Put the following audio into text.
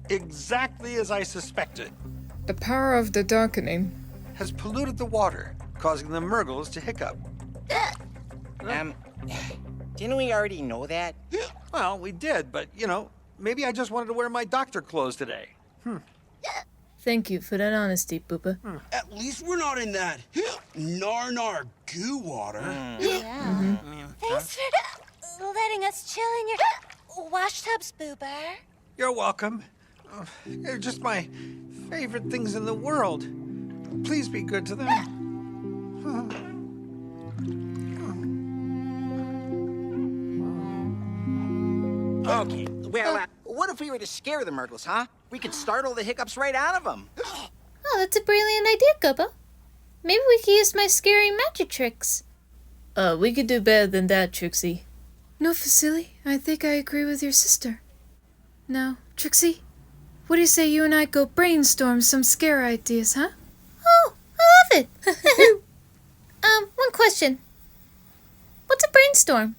exactly as I suspected. The power of the darkening has polluted the water, causing the Merggles to hiccup. Didn't we already know that? Well, we did, but, maybe I just wanted to wear my doctor clothes today. Thank you for that honesty, Boopa. At least we're not in that nar goo water. Yeah. Thanks for letting us chill in your wash tubs, Boober. You're welcome. They're just my favorite things in the world. Please be good to them. Okay, well, what if we were to scare the Merggles, huh? We could startle the Hiccups right out of them. Oh, that's a brilliant idea, Gubba. Maybe we could use my scary magic tricks. We could do better than that, Trixie. No, Vasily, I think I agree with your sister. Now, Trixie, what do you say you and I go brainstorm some scare ideas, huh? Oh, I love it. One question. What's a brainstorm?